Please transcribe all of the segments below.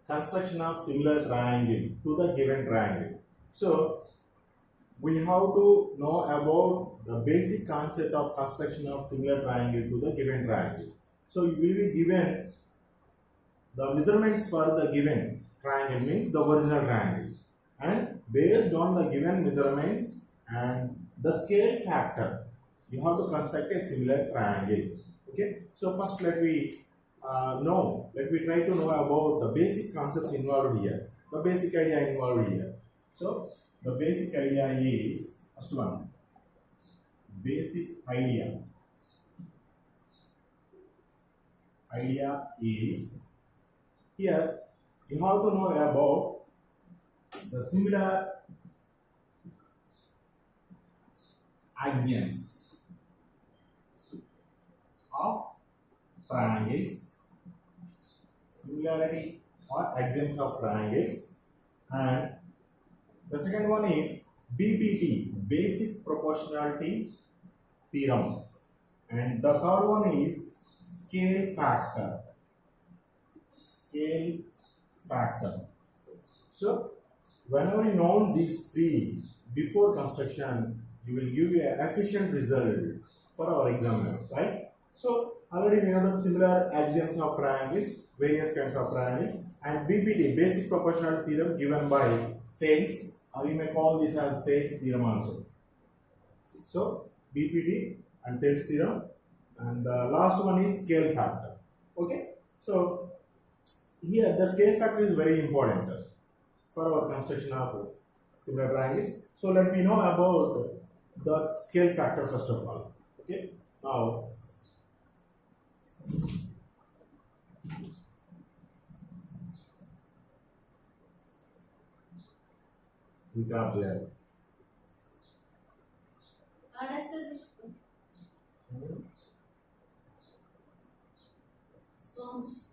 construction of similar triangle to the given triangle. So we have to know about the basic concept of construction of similar triangle to the given triangle. So you will be given the measurements for the given triangle, means the original triangle, and based on the given measurements and the scale factor, you have to construct a similar triangle. Okay, so first let me try to know about the basic concepts involved here, the basic idea involved here. So the basic idea is, first one, basic idea is, here you have to know about the similar axioms of triangles, similarity or axioms of triangles, and the second one is BPT, basic proportionality theorem, and the third one is scale factor. So whenever you know these three before construction, you will give an efficient result for our examiner, right? So already we know the similar axioms of triangles, various kinds of triangles, and BPT, basic proportionality theorem, given by Thales, or you may call this as Thales theorem also. So BPT and Thales theorem, and the last one is scale factor. Okay, so here the scale factor is very important for our construction of similar triangles. So let me know about the scale factor first of all. Okay, now we can observe. Stones.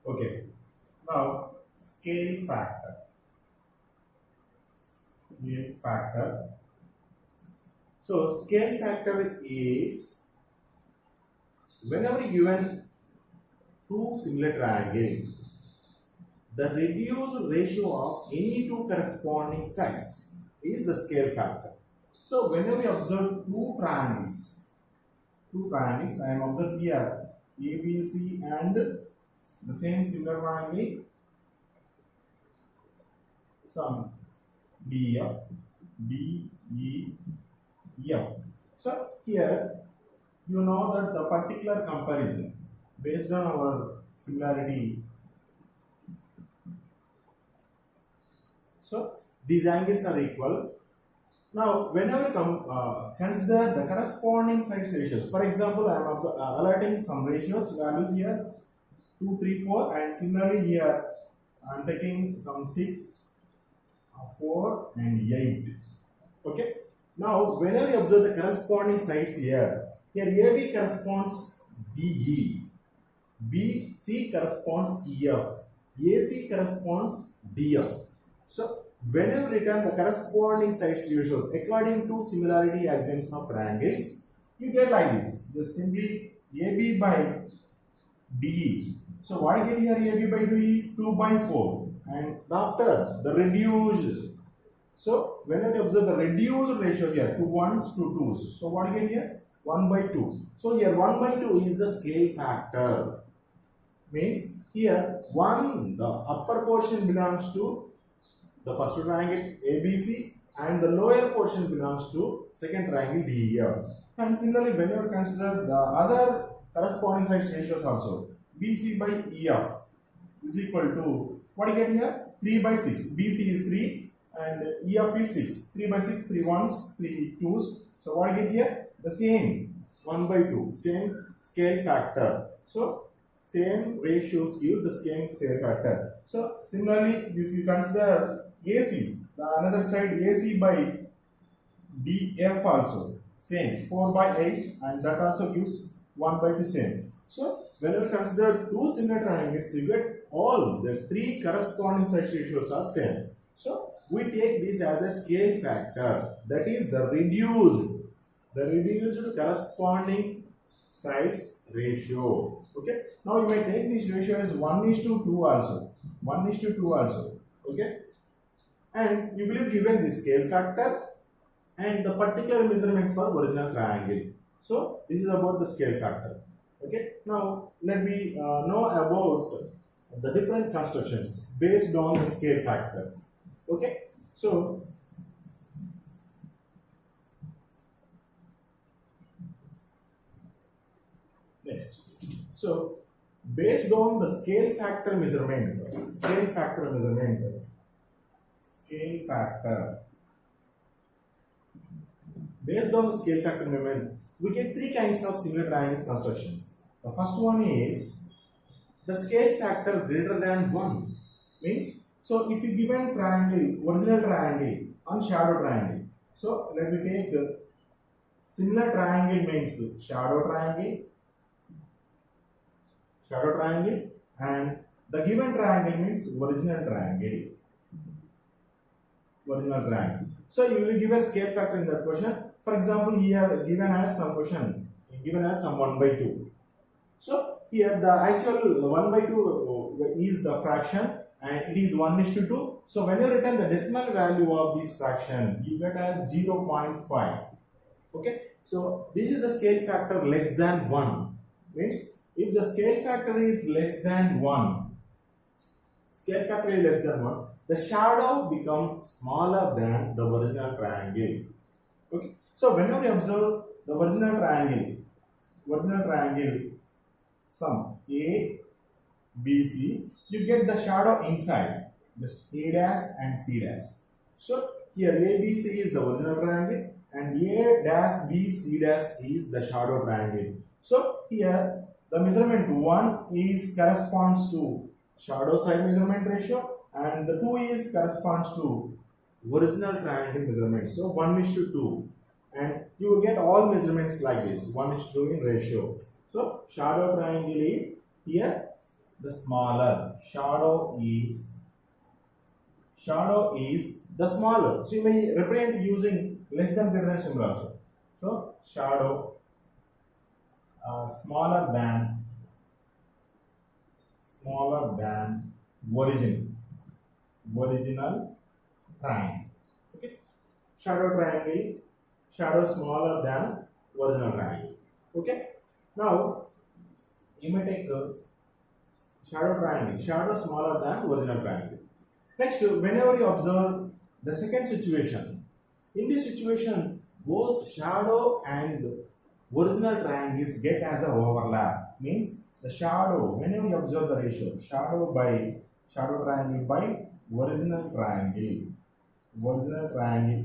Okay, now scale factor. So scale factor is whenever given two similar triangles, the reduced ratio of any two corresponding sides is the scale factor. So whenever we observe two triangles, I am observing here ABC and the same similar triangle, some DF, DEF. So here you know that the particular comparison based on our similarity. So these angles are equal. Now whenever you consider the corresponding sides ratios, for example I am alerting some ratios values here 2, 3, 4, and similarly here I am taking some 6, 4 and 8. Okay, now whenever you observe the corresponding sides here AB corresponds DE, BC corresponds EF, AC corresponds DF. So whenever return the corresponding sides ratios according to similarity axioms of triangles, you get like this, just simply AB by DE. So what I get here, AB by DE, 2 by 4, and after the reduced. So whenever you observe the reduced ratio here, 2 1s to 2s, so what I get here, 1 by 2. So here 1 by 2 is the scale factor. Means here 1, the upper portion belongs to the first triangle ABC and the lower portion belongs to second triangle DEF. And similarly, whenever consider the other corresponding sides ratios also, BC by EF is equal to, what you get here, 3 by 6. BC is 3 and EF is 6. 3 by 6, 3 1s, 3 2s. So what you get here, the same 1 by 2, same scale factor. So same ratios give the same scale factor. So similarly, if you consider AC, the another side AC by DF also same 4 by 8, and that also gives 1 by 2 same. So when you consider two similar triangles, you get all the three corresponding side ratios are same. So we take this as a scale factor, that is the reduced corresponding sides ratio. Okay, now you may take this ratio as 1:2 also, 1:2 also. Okay, and you will be given the scale factor and the particular measurements for original triangle. So this is about the scale factor. Okay, now let me know about the different constructions based on the scale factor. Okay, so next, so based on the scale factor measurement, based on the scale factor measurement, we get three kinds of similar triangles constructions. The first one is the scale factor greater than 1. Means, so if you given triangle, original triangle and shadow triangle. So let me take similar triangle means shadow triangle, and the given triangle means original triangle. So you will give a scale factor in that question. For example, here given as some question, given as some 1/2. So here the actual 1/2 is the fraction and it is 1:2. So when you return the decimal value of this fraction, you get as 0.5. Okay, so this is the scale factor less than 1. Means if the scale factor is less than 1, the shadow becomes smaller than the original triangle. Okay, so whenever you observe the original triangle sum A, B, C, you get the shadow inside, just A dash and C dash. So here A, B, C is the original triangle and A dash, B, C dash is the shadow triangle. So here the measurement 1 is corresponds to shadow side measurement ratio and the 2 is corresponds to original triangle measurement. So 1:2 and you will get all measurements like this, 1:2 in ratio. So shadow triangle is here the smaller, shadow is the smaller. So you may represent using less than greater than symbol also. So shadow smaller than original triangle. Okay, shadow triangle, shadow smaller than original triangle. Okay, now you may take the shadow triangle, shadow smaller than original triangle. Next, whenever you observe the second situation, in this situation both shadow and original triangles get as a overlap. Means the shadow, whenever you observe the ratio, shadow triangle by original triangle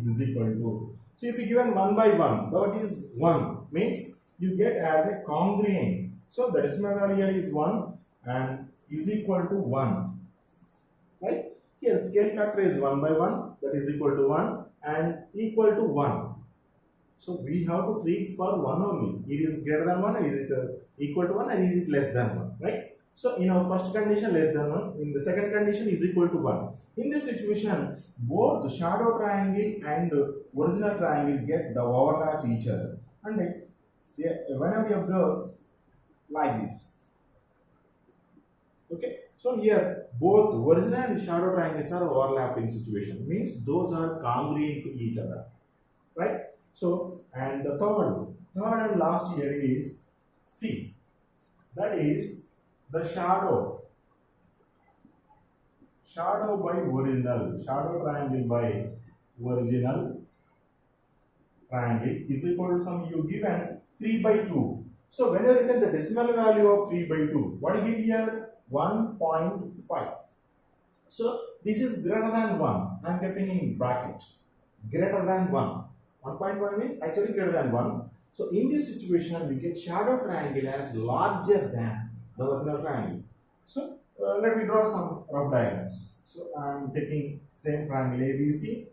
is equal to, so if you given 1/1, that is 1, means you get as a congruence. So the decimal value here is 1 and is equal to 1, right? Here scale factor is 1/1, that is equal to 1 and equal to 1. So we have to treat for 1 only. It is greater than 1, is it equal to 1 and is it less than 1, right? So in our first condition less than 1, in the second condition is equal to 1. In this situation, both the shadow triangle and original triangle get the overlap each other. And whenever we observe like this, okay, so here both original and shadow triangles are overlapping situation, means those are congruent to each other, right? So, and the third and last here is C, that is the shadow by original, shadow triangle by original triangle is equal to some you given 3/2. So when you return the decimal value of 3/2, what do you get here? 1.5. So this is greater than 1. I am keeping in bracket. Greater than 1. 1.1 means actually greater than 1. So in this situation, we get shadow triangle as larger than the original triangle. So let me draw some rough diagrams. So I am taking same triangle ABC,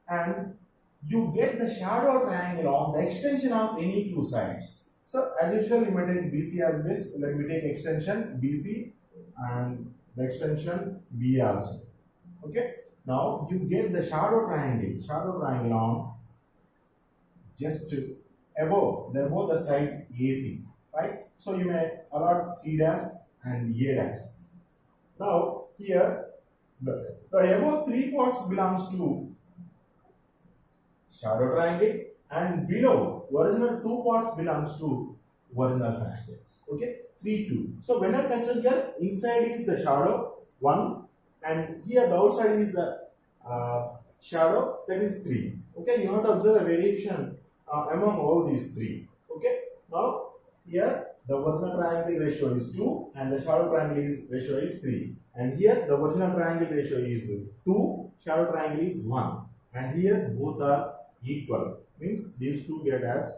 and you get the shadow triangle on the extension of any two sides. So as usual, you may take BC as base. Let me take extension BC and the extension B also. Okay. Now you get the shadow triangle on just above the side AC, right? So you may allot C dash and A dash. Now here the above three parts belongs to shadow triangle and below original two parts belongs to original triangle. Okay, 3, 2. So when I consider inside is the shadow 1 and here the outside is the shadow, that is 3. Okay, you have to observe the variation among all these 3. Okay, now here the original triangle ratio is 2 and the shadow triangle ratio is 3. And here the original triangle ratio is 2, shadow triangle is 1. And here both are equal, means these two get as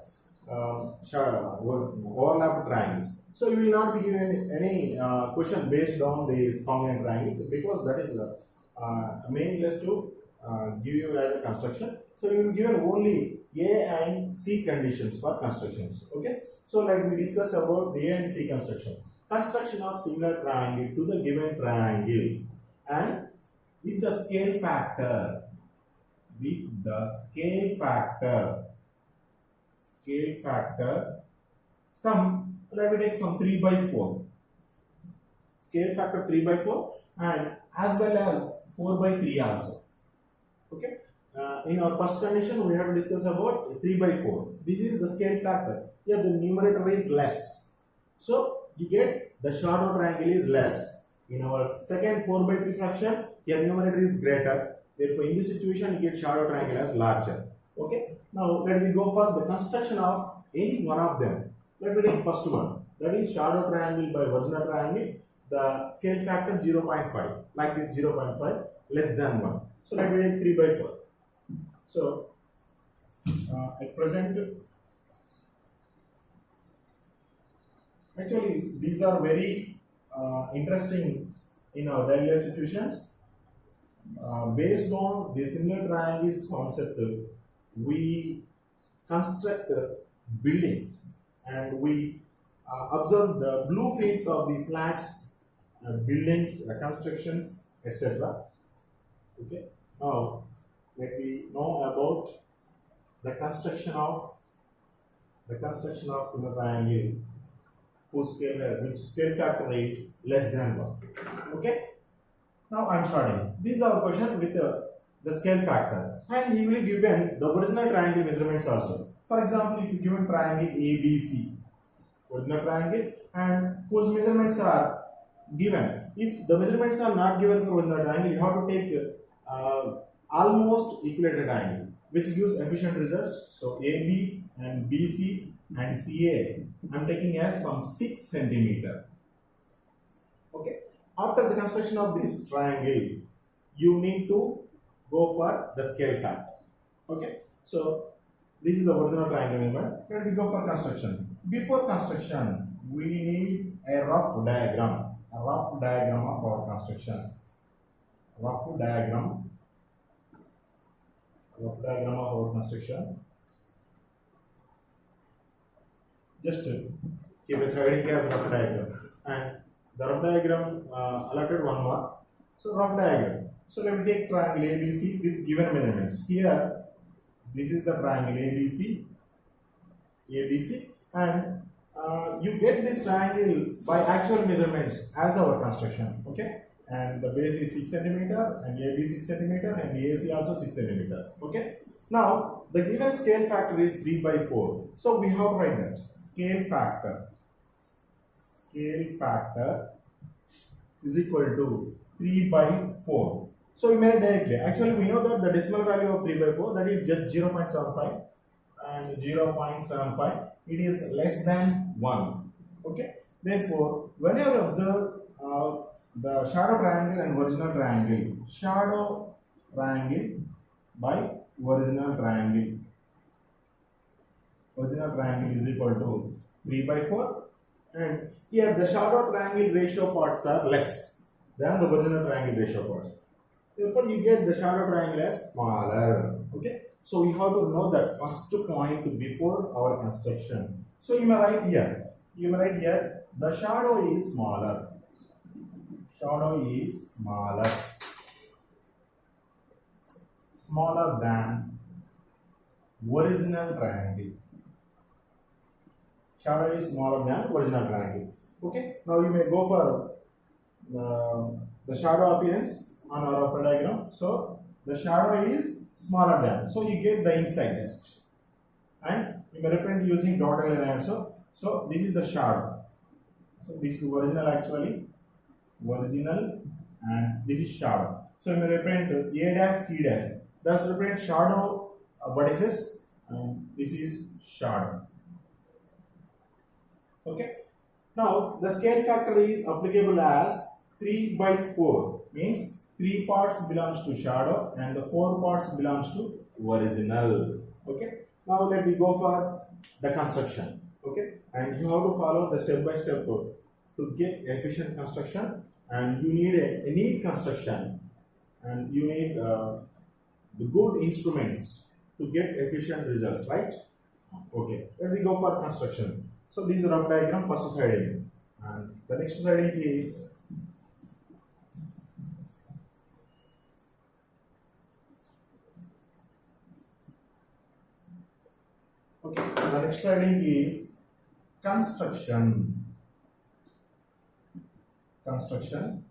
overlapped triangles. So you will not be given any question based on these congruent triangles because that is meaningless to give you as a construction. So you will given only A and C conditions for constructions. Okay. So like we discussed about the A and C construction. Construction of similar triangle to the given triangle and with the scale factor. Some, let me take some 3 by 4. Scale factor 3 by 4 and as well as 4 by 3 also. Okay. In our first condition, we have to discuss about 3 by 4. This is the scale factor. Here the numerator is less. So you get the shadow triangle is less. In our second 4 by 3 fraction, here numerator is greater. Therefore, in this situation, you get shadow triangle as larger. Okay. Now let me go for the construction of any one of them. Let me take first one. That is shadow triangle by original triangle. The scale factor 0.5. Like this 0.5 less than 1. So let me take 3 by 4. So at present, actually these are very interesting in our daily life situations. Based on the similar triangles concept, we construct buildings and we observe the blueprints of the flats, buildings, constructions, etc. Okay. Now let me know about the construction of similar triangle whose which scale factor is less than 1. Okay. Now I am starting. This is our question with the scale factor, and he will given the original triangle measurements also. For example, if you given triangle ABC, original triangle, and whose measurements are given. If the measurements are not given for original triangle, you have to take almost equilateral triangle, which gives efficient results. So AB and BC and CA, I am taking as some 6 centimeter. Okay. After the construction of this triangle, you need to go for the scale factor. Okay. So this is the original triangle element. Let me go for construction. Before construction, we need a rough diagram of our construction. Rough diagram of our construction. Just keep it as rough diagram. And the rough diagram allotted 1 mark. So rough diagram. So let me take triangle ABC with given measurements. Here, this is the triangle ABC, and you get this triangle by actual measurements as our construction. Okay, and the base is 6 centimeter, and AB 6 centimeter, and AC also 6 centimeter. Okay. Now the given scale factor is 3 by 4. So we have to write that scale factor is equal to 3 by 4. So we made it directly. Actually, we know that the decimal value of 3 by 4, that is just 0.75 and 0.75. It is less than 1. Okay. Therefore, whenever you observe the shadow triangle and original triangle, shadow triangle by original triangle is equal to 3 by 4. And here the shadow triangle ratio parts are less than the original triangle ratio parts. Therefore, you get the shadow triangle as smaller. Okay. So we have to know that first point before our construction. So you may write here. The shadow is smaller. smaller than original triangle. Shadow is smaller than original triangle. Okay. Now you may go for the shadow appearance on our rough diagram. So the shadow is smaller than. So you get the inside just. And you may represent using dotted line also. So this is the shadow. So this is original actually. Original and this is shadow. So you may represent A dash C dash. Thus represent shadow vertices and this is shadow. Okay. Now the scale factor is applicable as 3 by 4 means 3 parts belongs to shadow and the 4 parts belongs to original. Okay. Now let me go for the construction. Okay. And you have to follow the step by step to get efficient construction, and you need a neat construction, and you need the good instruments to get efficient results, right? Okay. Let me go for construction. So this is a rough diagram, first siding, and the next siding is okay. The next siding is construction. Construction.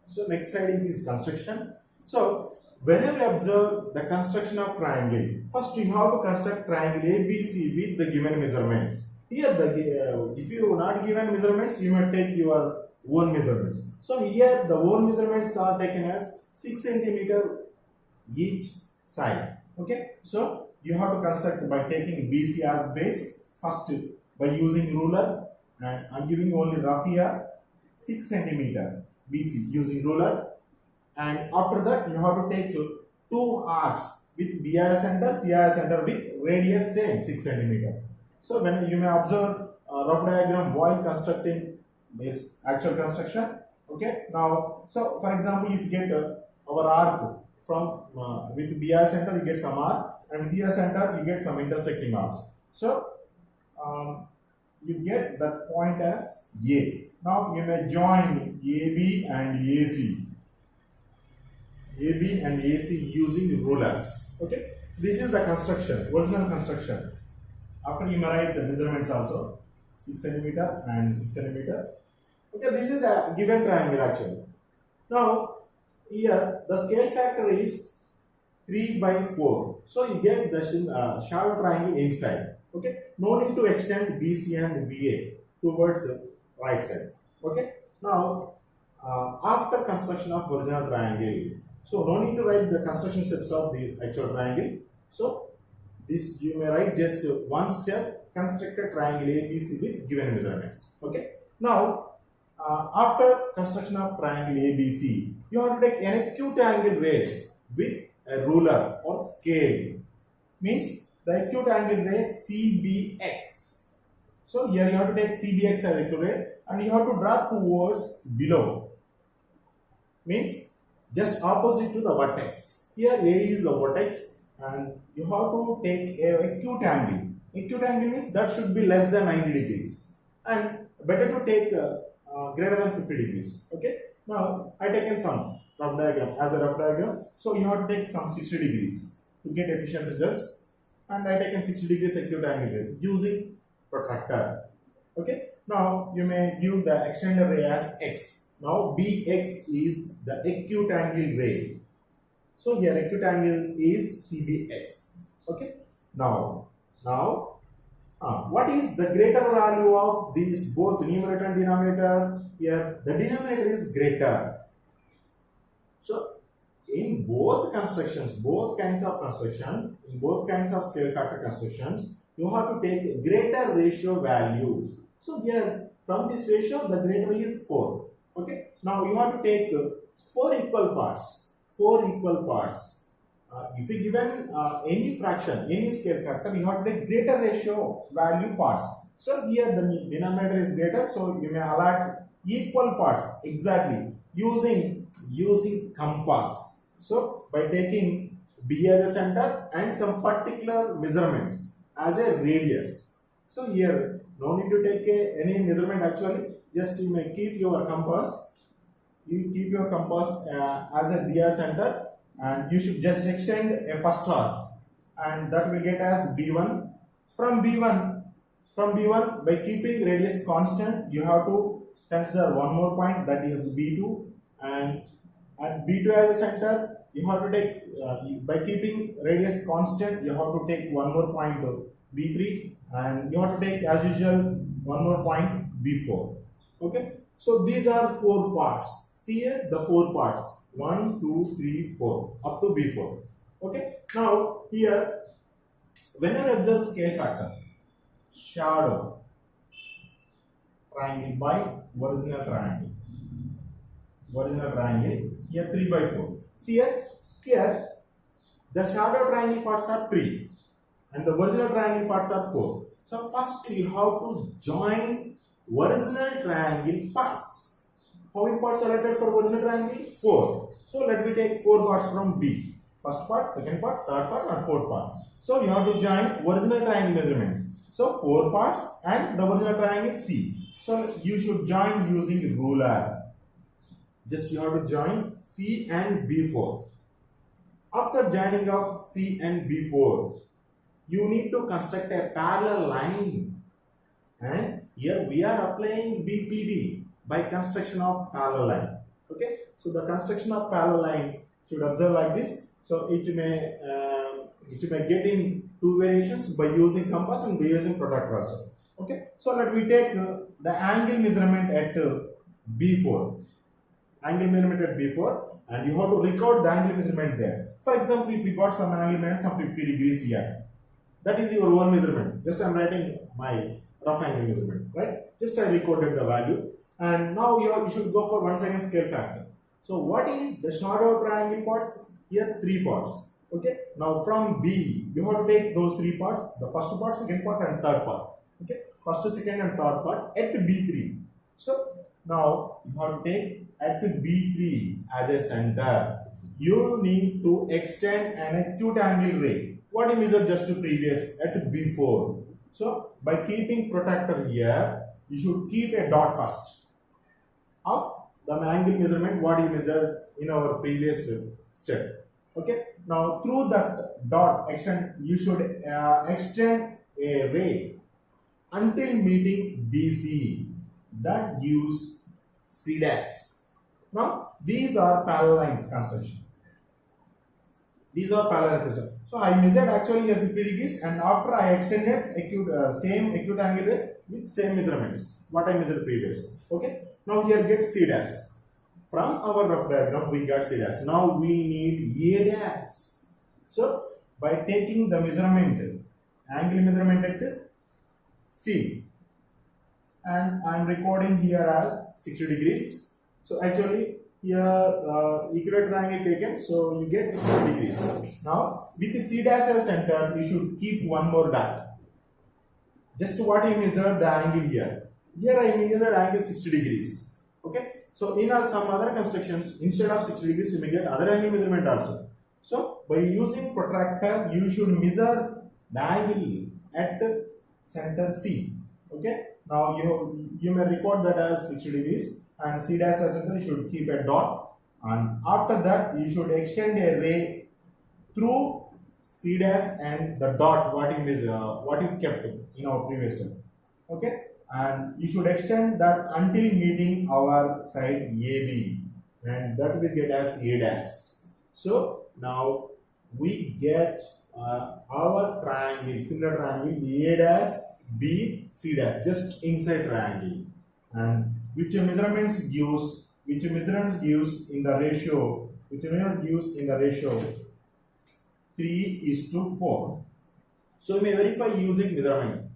So next siding is construction. So whenever you observe the construction of triangle, first you have to construct triangle ABC with the given measurements. Here, if you are not given measurements, you may take your own measurements. So here the own measurements are taken as 6 cm each side. Okay. So you have to construct by taking BC as base first by using ruler, and I'm giving only rough here 6 cm BC using ruler, and after that you have to take 2 arcs with BI center, CI center with radius same 6 cm. So when you may observe a rough diagram while constructing this actual construction. Okay. Now, so for example, if you get our arc from with BI center, you get some arc, and with BI center you get some intersecting arcs. So you get that point as A. Now you may join AB and AC. AB and AC using rulers. Okay. This is the construction, original construction. After you may write the measurements also, 6 cm and 6 cm. Okay, this is the given triangle actually. Now, here the scale factor is 3 by 4. So you get the shadow triangle inside. Okay, no need to extend BC and BA towards the right side. Okay, now after construction of original triangle, so no need to write the construction steps of this actual triangle. So this you may write just one step, constructed triangle ABC with given measurements. Okay. Now, after construction of triangle ABC, you have to take an acute angle ray with a ruler or scale. Means the acute angle ray CBX. So here you have to take CBX as acute ray and you have to draw towards below. Means just opposite to the vertex. Here A is the vertex, and you have to take a acute angle. Acute angle means that should be less than 90 degrees, and better to take greater than 50 degrees. Okay. Now I taken some rough diagram as a rough diagram. So you have to take some 60 degrees to get efficient results, and I taken 60 degrees acute angle using protractor. Okay. Now you may give the extended ray as X. Now BX is the acute angle ray. So here acute angle is CBX. Okay. Now what is the greater value of these both numerator and denominator? Here the denominator is greater. So in both constructions, both kinds of construction, in both kinds of scale factor constructions, you have to take a greater ratio value. So here from this ratio the greater is 4. Okay. Now you have to take 4 equal parts. 4 equal parts. If you given any fraction, any scale factor, you have to take greater ratio value parts. So here the denominator is greater, so you may allot equal parts exactly using compass. So by taking B as a center and some particular measurements as a radius. So here no need to take any measurement actually. Just you may keep your compass. You keep your compass as a DR center and you should just extend a first arc, and that will get as B1. From B1, by keeping radius constant, you have to consider one more point, that is B2, and at B2 as a center, you have to take, by keeping radius constant, you have to take one more point B3, and you have to take as usual one more point B4. Okay, so these are 4 parts. See here the 4 parts, 1, 2, 3, 4 up to B4. Okay, now here when I observe scale factor, shadow triangle by original triangle, here 3 by 4. See here the shadow triangle parts are 3 and the original triangle parts are 4. So first you have to join original triangle parts. How many parts are allotted for original triangle? 4. So let me take 4 parts from B. First part, second part, third part and fourth part. So you have to join original triangle measurements. So 4 parts and the original triangle C. So you should join using ruler. Just you have to join C and B4. After joining of C and B4, you need to construct a parallel line. And here we are applying BPD by construction of parallel line. Okay, so the construction of parallel line should observe like this. So it may get in 2 variations, by using compass and by using protractor also. Okay, so let me take the angle measurement at B4. Angle measurement at B4, and you have to record the angle measurement there. For example, if you got some angle measurement of 50 degrees here, that is your own measurement. Just I am writing my rough angle measurement, right? Just I recorded the value, and now you should go for 1 second scale factor. So what is the shadow triangle parts? Here 3 parts. Okay. Now from B, you have to take those 3 parts: the first part, second part, and third part. Okay. First, second, and third part at B3. So now you have to take at B3 as a center. You need to extend an acute angle ray. What you measured just to previous at B4. So by keeping protractor here, you should keep a dot first of the angle measurement what you measured in our previous step. Okay. Now through that dot extend, you should extend a ray until meeting BC. That gives C dash. Now these are parallel lines construction. These are parallel lines. So I measured actually here 50 degrees, and after I extended same acute angle ray with same measurements what I measured previous. Okay. Now here get C dash. From our rough diagram we got C dash. Now we need A dash. So by taking the measurement, angle measurement at C, and I am recording here as 60 degrees. So actually here equilateral triangle taken, so you get 60 degrees. Now with the C dash as center, you should keep one more dot. Just what I measured the angle here. Here I measured angle 60 degrees. Okay. So in some other constructions, instead of 60 degrees, you may get other angle measurement also. So by using protractor, you should measure the angle at center C. Okay. Now you may record that as 60 degrees, and C dash as center, you should keep a dot, and after that you should extend a ray through C dash and the dot what you kept in our previous step. Okay. And you should extend that until meeting our side AB, and that will get as A dash. So now we get our triangle, similar triangle A dash, B, C dash, just inside triangle, and which measurements gives in the ratio, 3:4. So you may verify using measurement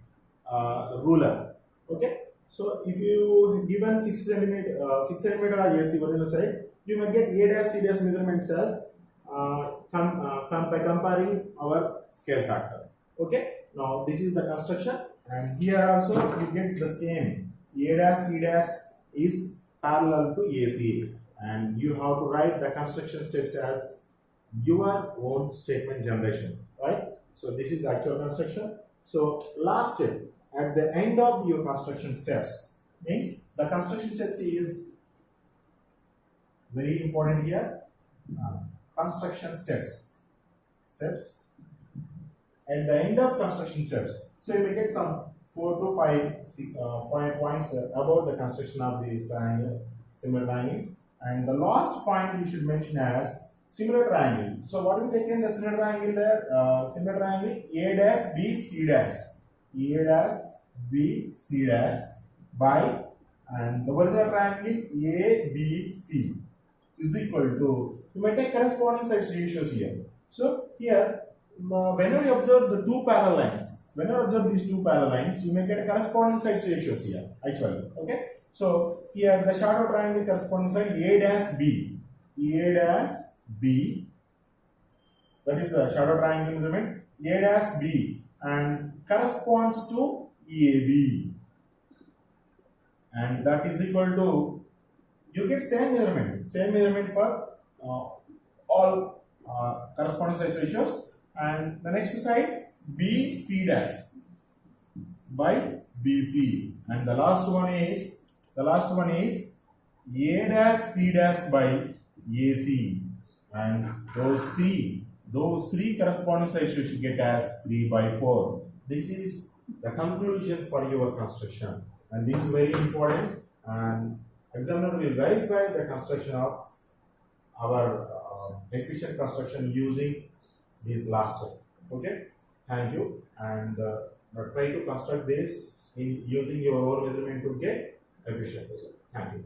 ruler. Okay, so if you given 6 centimeter or AC on the side, you may get A dash C dash measurements as by comparing our scale factor. Okay, now this is the construction, and here also you get the same. A dash C dash is parallel to AC, and you have to write the construction steps as your own statement generation, right? So this is the actual construction. So last step, at the end of your construction steps, means the construction steps is very important here. construction steps. At the end of construction steps. So you may get some 4 to 5 points about the construction of these similar triangles. And the last point we should mention as similar triangle. So what we take in the similar triangle there? Similar triangle A dash B C dash. A dash B C dash by, and the original triangle A B C is equal to, you may take corresponding sides ratios here. So here, whenever you observe the two parallel lines, whenever you observe these two parallel lines, you may get a corresponding sides ratios here actually. Okay. So here the shadow triangle corresponding side A dash B. A dash B, that is the shadow triangle measurement, A dash B, and corresponds to EAB, and that is equal to, you get same measurement for all corresponding size ratios, and the next side BC dash by BC, and the last one is A dash C dash by AC, and those three corresponding size you should get as 3 by 4. This is the conclusion for your construction, and this is very important, and examiner will verify the construction of our efficient construction using this last step. Okay, thank you, and try to construct this in using your own measurement to get efficient. Thank you.